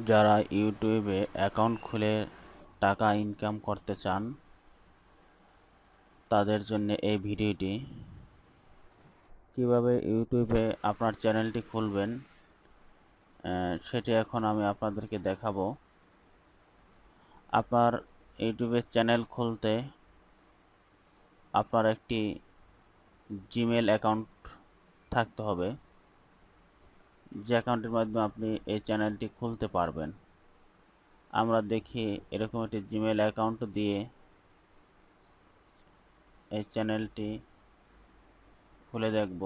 যারা ইউটিউবে অ্যাকাউন্ট খুলে টাকা ইনকাম করতে চান তাদের জন্য এই ভিডিওটি। কিভাবে ইউটিউবে আপনার চ্যানেলটি খুলবেন সেটি এখন আমি আপনাদেরকে দেখাবো। আপনার ইউটিউবের চ্যানেল খুলতে আপনার একটি জিমেল অ্যাকাউন্ট থাকতে হবে, যে অ্যাকাউন্টের মাধ্যমে আপনি এই চ্যানেলটি খুলতে পারবেন। আমরা দেখি এরকম একটি জিমেল অ্যাকাউন্ট দিয়ে এই চ্যানেলটি খুলে দেখব।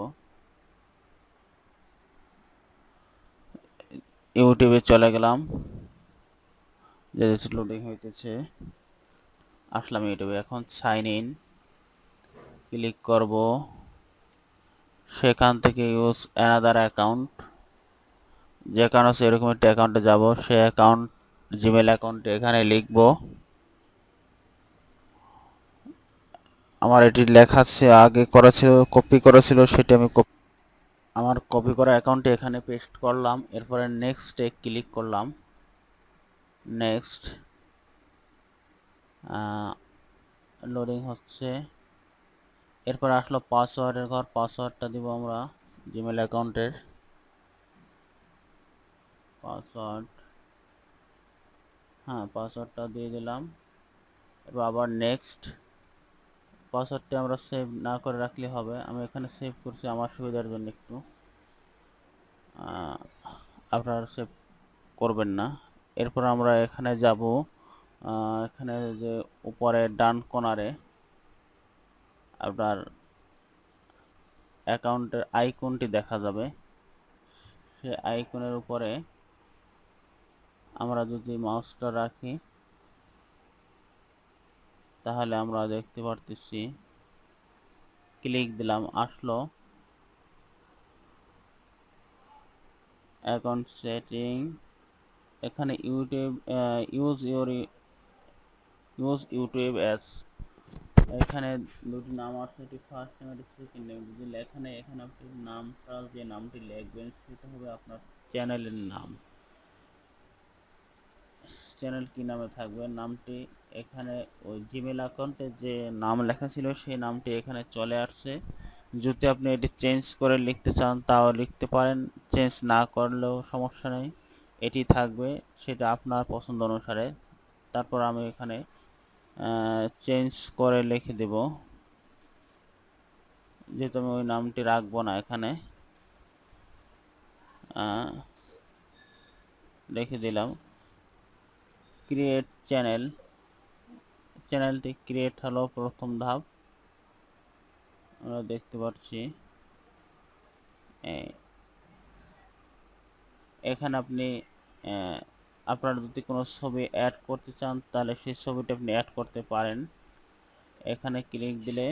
ইউটিউবে চলে গেলাম, যে লোডিং হইতেছে, আসলাম ইউটিউবে। এখন সাইন ইন ক্লিক করব। সেখান থেকে ইউজ অ্যানাদার অ্যাকাউন্ট, যে কারণে এরকম একটা অ্যাকাউন্টে যাব, সেই অ্যাকাউন্ট জিমেল অ্যাকাউন্টে এখানে লিখব। আমার এটি লেখা আগে করেছিল, কপি করেছিল, সেটা আমি আমার কপি করা অ্যাকাউন্টে এখানে পেস্ট করলাম। এরপরে নেক্সটে ক্লিক করলাম। নেক্সট লোডিং হচ্ছে। এরপর আসলো পাসওয়ার্ডের ঘর। পাসওয়ার্ডটা দিব আমরা জিমেল অ্যাকাউন্টের পাসওয়ার্ড। হ্যাঁ, পাসওয়ার্ডটা দিয়ে দিলাম। এবার আবার নেক্সট। পাসওয়ার্ডটি আমরা সেভ না করে রাখলে হবে, আমি এখানে সেভ করছি আমার সুবিধার জন্য একটু। আপনারা সেভ করবেন না। এরপর আমরা এখানে যাব। এখানে যে উপরে ডান কোণারে আপনার অ্যাকাউন্টের আইকনটি দেখা যাবে। সেই আইকনের উপরে আমরা যদি মাউসটা রাখি তাহলে আমরা দেখতে পারতেছি, ক্লিক দিলাম, আসলো অ্যাকাউন্ট সেটিং। এখানে ইউটিউব ইউজ ইউটিউব অ্যাজ, এখানে দুটি নাম আছে, এটি ফার্স্ট নেম এটি সেকেন্ড নেম। যদি লেখা নেই, এখানে আপনি নামটা, যে নামটি লিখবেন সেটা হবে আপনার চ্যানেলের নাম। চ্যানেল কি নামে থাকবে নামটি, এখানে ওই জিমেল অ্যাকাউন্টে যে নাম লেখা ছিল সেই নামটি এখানে চলে আসছে। যদি আপনি এটি চেঞ্জ করে লিখতে চান তাও লিখতে পারেন, চেঞ্জ না করলেও সমস্যা নেই, এটি থাকবে, সেটা আপনার পছন্দ অনুসারে। তারপর আমি এখানে চেঞ্জ করে লিখে দেব, যেহেতু আমি ওই নামটি রাখবো না। এখানে লিখে দিলাম ক্রিয়েট চ্যানেল। চ্যানেলটি ক্রিয়েট হলো প্রথম ধাপ, আমরা দেখতে পাচ্ছি। এখানে আপনি আপনার যদি কোনো ছবি অ্যাড করতে চান তাহলে সেই ছবিটা আপনি অ্যাড করতে পারেন। এখানে ক্লিক দিলে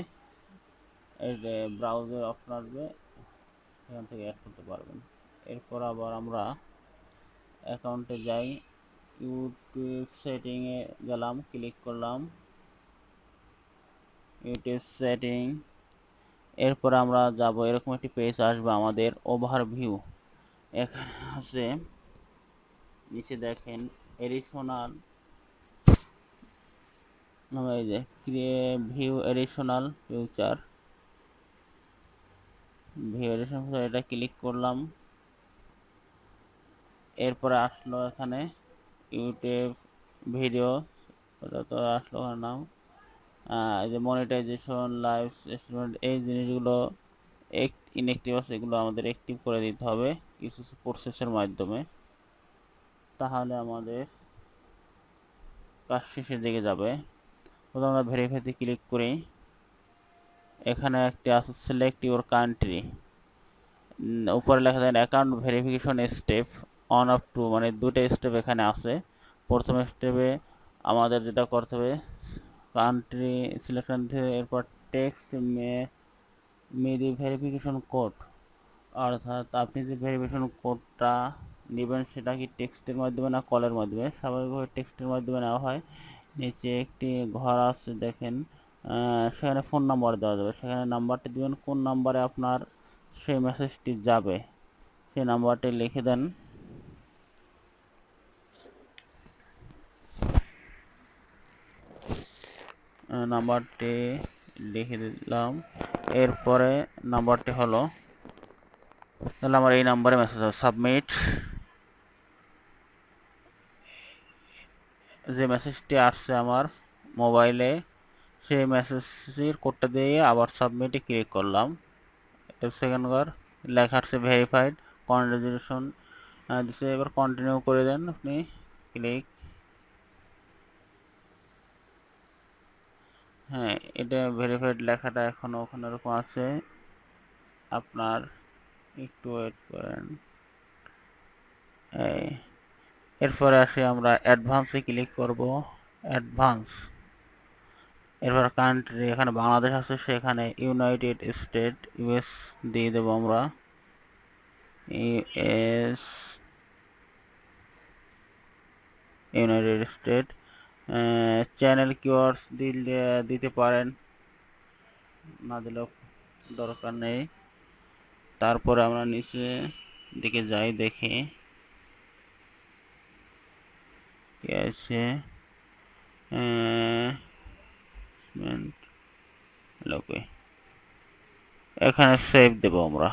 এর ব্রাউজার অপশন আসবে, এখান থেকে অ্যাড করতে পারবেন। এরপর আবার আমরা অ্যাকাউন্টে যাই, ইউটিউব সেটিংয়ে গেলাম, ক্লিক করলাম ইউটিউব সেটিং। এরপর আমরা যাব, এরকম একটি পেজ আসবে আমাদের, ওভারভিউ। এখানে আছে, নিচে দেখেন এডিশনাল, এই যে ভিউ এডিশনাল ফিউচার, এটা ক্লিক করলাম। এরপরে আসলো এখানে ইউটিউব ভিডিও, ওটা তো আসলো নাম। এই যে মনিটাইজেশন, লাইভ স্ট্রিম, এই জিনিসগুলো ইনঅ্যাক্টিভ আছে, এগুলো আমাদের অ্যাক্টিভ করে দিতে হবে কিছু প্রসেসের মাধ্যমে, তাহলে আমাদের কাজ শেষের দিকে যাবে। প্রথমে আমরা ভেরিফাইতে ক্লিক করি। এখানে একটি আছে সিলেক্ট ইউর কান্ট্রি, উপরে লেখা যায় অ্যাকাউন্ট ভেরিফিকেশন স্টেপ 1 অফ 2, মানে দুটো স্টেপ এখানে আছে। প্রথম স্টেপে আমাদের যেটা করতে হবে, কান্ট্রি সিলেকশন থেকে এরপর টেক্সট মে দি ভেরিফিকেশন কোড, অর্থাৎ আপনি যে ভেরিফিকেশন কোডটা নেবেন সেটা কি টেক্সটের মাধ্যমে না কলের মাধ্যমে। স্বাভাবিকভাবে টেক্সটের মাধ্যমে নেওয়া হয়। নিচে একটি ঘর আছে দেখেন, সেখানে ফোন নাম্বার দেওয়া যাবে, সেখানে নাম্বারটি দিবেন, কোন নাম্বারে আপনার সেই মেসেজটি যাবে সেই নাম্বারটি লিখে দেন। নাম্বারটি লিখে দিলাম। এরপরে নাম্বারটি হলো, তাহলে আমার এই নাম্বারে মেসেজ হবে সাবমিট। যে মেসেজটি আসছে আমার মোবাইলে, সেই মেসেজের কোডটা দিয়ে আবার সাবমিটে ক্লিক করলাম। সেকেন্ড বার লেখা আসছে ভেরিফাইড, কনগ্রাচুলেশন দিছে। এবার কন্টিনিউ করে দেন আপনি, ক্লিক। হ্যাঁ, এটা ভেরিফাইড লেখাটা এখনো ওখানে এরকম আছে, আপনার একটু ওয়েট করেন। এরপরে আসে আমরা অ্যাডভান্সে ক্লিক করব, অ্যাডভান্স। এরপর কান্ট্রি, এখানে বাংলাদেশ আছে, সেখানে ইউনাইটেড স্টেট ইউএস দিয়ে দেবো আমরা, US, United state. Channel keywords দিতে পারেন, না দিলেও দরকার নেই। তারপরে আমরা নিচে দিকে যাই, দেখি কি আছে। এখানে সেভ দেব আমরা।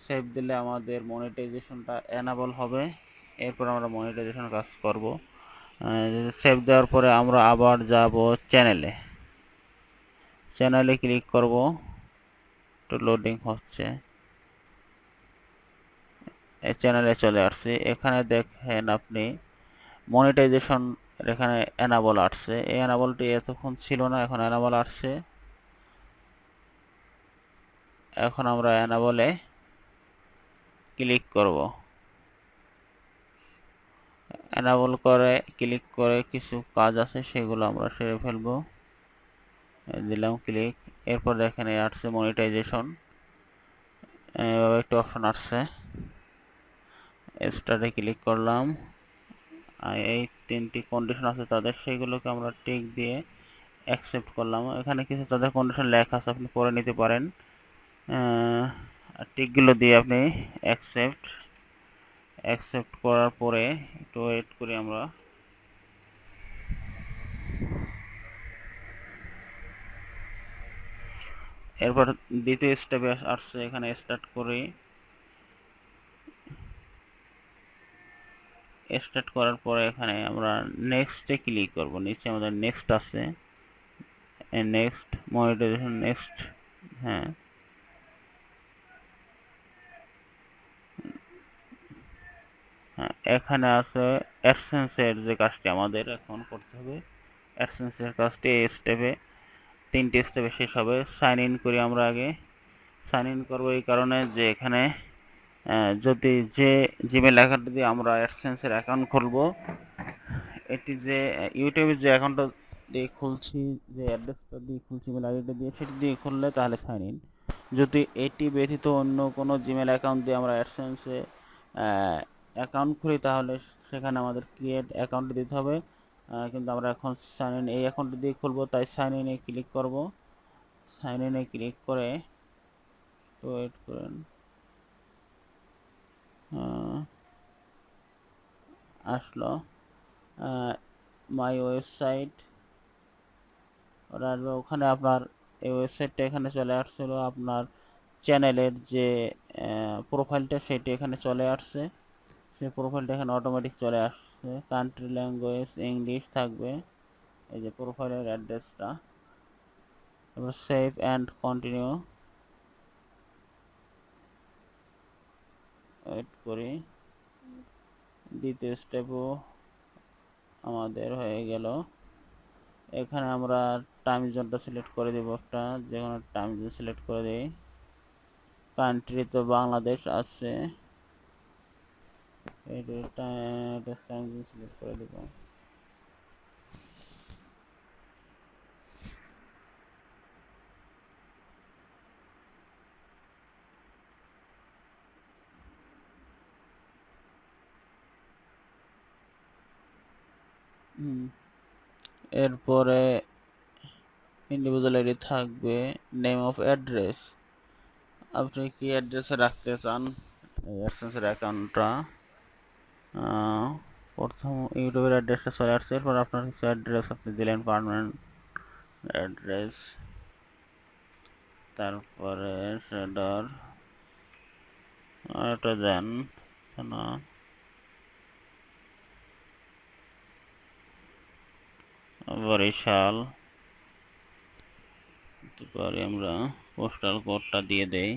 সেভ দিলে আমাদের মনিটাইজেশনটা এনাবল হবে। এরপর আমরা মনিটাইজেশন কাজ করব। সেভ দেওয়ার পরে আমরা আবার যাব চ্যানেলে, চ্যানেলে ক্লিক করব। একটু লোডিং হচ্ছে, এই চ্যানেলে চলে আসছে। এখানে দেখেন আপনি মনিটাইজেশন এখানে এনাবল আসছে। এই এনাবলটি এতক্ষণ ছিল না, এখন এনাবল আসছে। এখন আমরা এনাবলে ক্লিক করব। এনাবল করে ক্লিক করে কিছু কাজ আছে, সেগুলো আমরা সেরে ফেলব। দিলাম ক্লিক। এরপর দেখেন আসছে মনিটাইজেশন, এভাবে একটা অপশন আসছে, স্টার্টে ক্লিক করলাম। এই তিনটি কন্ডিশন আছে তাদের, সেইগুলোকে আমরা টিক দিয়ে অ্যাকসেপ্ট করলাম। এখানে কিছু তাদের কন্ডিশন লেখা আছে, আপনি পড়ে নিতে পারেন। টিকগুলো দিয়ে আপনি অ্যাকসেপ্ট, অ্যাকসেপ্ট করার পরে একটু ওয়েট করি আমরা। এরপর দ্বিতীয় স্টেপে আসছে, এখানে স্টার্ট করি। স্টার্ট করার পরে এখানে আমরা নেক্সটে ক্লিক করব। নিচে আমাদের নেক্সট আছে, নেক্সট মনিটাইজেশন নেক্সট। হ্যাঁ, হ্যাঁ, এখানে আছে অ্যাডসেন্সের যে কাজটি আমাদের এখন করতে হবে। অ্যাডসেন্সের কাজটি এই স্টেপে, তিনটি স্টেপে শেষ হবে। সাইন ইন করি আমরা আগে। সাইন ইন করবো এই কারণে যে এখানে যদি যে জিমেল অ্যাকাউন্ট দিয়ে আমরা অ্যাডসেন্সের অ্যাকাউন্ট খুলবো, এটি যে ইউটিউবের যে অ্যাকাউন্টটা দিয়ে খুলছি, যে অ্যাড্রেসটা দিয়ে খুলছি, ইমেল আইডিটা দিয়ে, সেটি দিয়ে খুললে তাহলে সাইন ইন। যদি এটি ব্যতীত অন্য কোনো জিমেল অ্যাকাউন্ট দিয়ে আমরা অ্যাডসেন্সে অ্যাকাউন্ট খুলি, তাহলে সেখানে আমাদের ক্রিয়েট অ্যাকাউন্ট দিতে হবে। কিন্তু আমরা এখন সাইন ইন এই অ্যাকাউন্ট দিয়ে খুলবো, তাই সাইন ইনে ক্লিক করব। সাইন ইনে ক্লিক করে ওয়েট করেন, আসলো মাই ওয়েবসাইট। ওরা আসবে, ওখানে আপনার এই ওয়েবসাইটটা এখানে চলে আসছিল, আপনার চ্যানেলের যে প্রোফাইলটা সেটি এখানে চলে আসছে। সেই প্রোফাইলটা এখানে অটোমেটিক চলে আসছে। কান্ট্রি ল্যাঙ্গুয়েজ ইংলিশ থাকবে, এই যে প্রোফাইলের অ্যাড্রেসটা। এবার সেভ অ্যান্ড কন্টিনিউ, ওয়েট করি। দ্বিতীয় স্টেপও আমাদের হয়ে গেল। এখানে আমরা টাইম জোনটা সিলেক্ট করে দেব, একটা যে কোনো টাইম জোন সিলেক্ট করে দিই। কান্ট্রি তো বাংলাদেশ আছে, টাইম জোন সিলেক্ট করে দেব। এরপরে ইন্ডিভিজুয়াল আইডি থাকবে, নেম অফ অ্যাড্রেস, আপনি কি অ্যাড্রেসে রাখতে চান এই অ্যাডসেন্সের অ্যাকাউন্টটা। প্রথম ইউটিউবের অ্যাড্রেসটা চলে আসছে, এরপর আপনার কিছু অ্যাড্রেস আপনি দিলেন, পার্মানেন্ট অ্যাড্রেস, তারপরে শেডার এটা দেন না, বরিশাল, তারপরে আমরা পোস্টাল কোডটা দিয়ে দেই,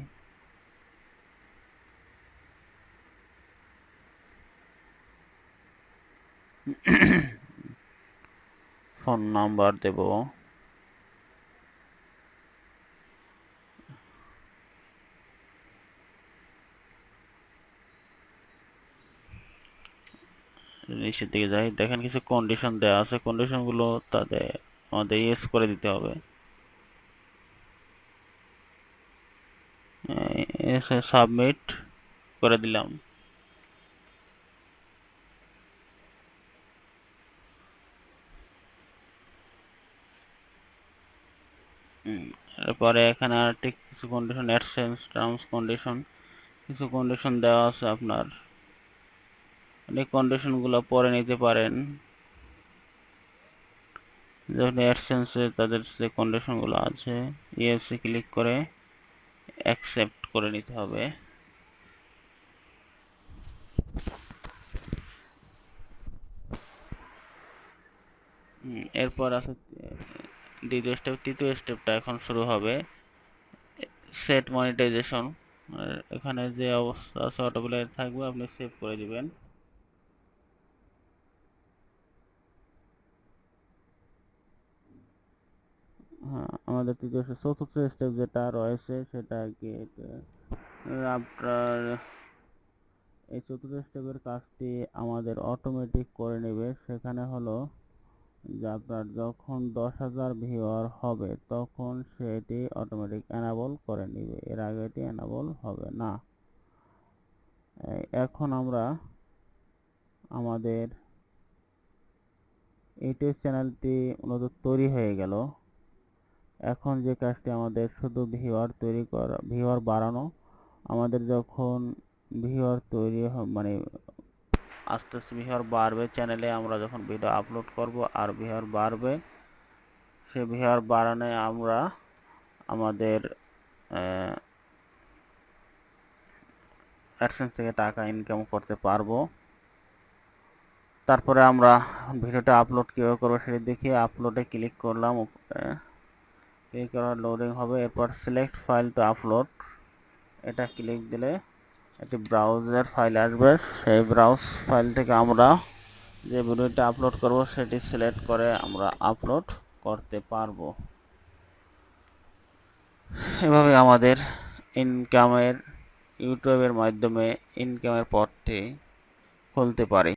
ফোন নাম্বার দেব, নিচের দিকে যাই, দেখেন কিছু কন্ডিশন দেওয়া আছে, কন্ডিশনগুলো তাদের আমাদের ইয়েস করে দিতে হবে। এসে সাবমিট করে দিলাম। এরপরে এখানে আর ঠিক কিছু কন্ডিশন, অ্যাডসেন্স টার্মস কন্ডিশন, কিছু কন্ডিশন দেওয়া আছে আপনার, এই কন্ডিশনগুলো পরে নিতে পারেন। যখন অ্যাডসেন্সে তাদের যে কন্ডিশনগুলো আছে, ইয়েসে ক্লিক করে অ্যাকসেপ্ট করে নিতে হবে। এরপর আছে দ্বিতীয় স্টেপ, তৃতীয় স্টেপটা এখন শুরু হবে, সেট মনিটাইজেশন। এখানে যে অবস্থা আছে অটোপ্লে থাকবে, আপনি সেভ করে দিবেন। হ্যাঁ, আমাদের তৃতীয় চতুর্থ স্টেপ যেটা রয়েছে সেটা কি, আপনার এই চতুর্থ স্টেপের কাজটি আমাদের অটোমেটিক করে নেবে। সেখানে হলো যে আপনার যখন 10,000 ভিউয়ার হবে তখন সেটি অটোমেটিক এনাবল করে নেবে, এর আগে এটি এনাবল হবে না। এখন আমরা আমাদের ইউটিউব চ্যানেলটি মূলত তৈরি হয়ে গেল। এখন যে কাজটি আমাদের শুধু ভিউয়ার তৈরি করা, ভিউয়ার বাড়ানো। আমাদের যখন ভিউয়ার তৈরি মানে আস্তে আস্তে ভিউয়ার বাড়বে চ্যানেলে, আমরা যখন ভিডিও আপলোড করব আর ভিউয়ার বাড়বে, সে ভিউয়ার বাড়ানো আমরা আমাদের অ্যাডসেন্স থেকে টাকা ইনকাম করতে পারবো। তারপরে আমরা ভিডিওটা আপলোড কীভাবে করবো সেটা দেখি। আপলোডে ক্লিক করলাম, ক্লিক করার লোডিং হবে, এরপর সিলেক্ট ফাইল টু আপলোড, এটা ক্লিক দিলে একটি ব্রাউজার ফাইল আসবে। সেই ব্রাউজ ফাইল থেকে আমরা যে ভিডিওটা আপলোড করব সেটি সিলেক্ট করে আমরা আপলোড করতে পারবো। এভাবে আমাদের ইনকামের, ইউটিউবের মাধ্যমে ইনকামের পথটি খুলতে পারি।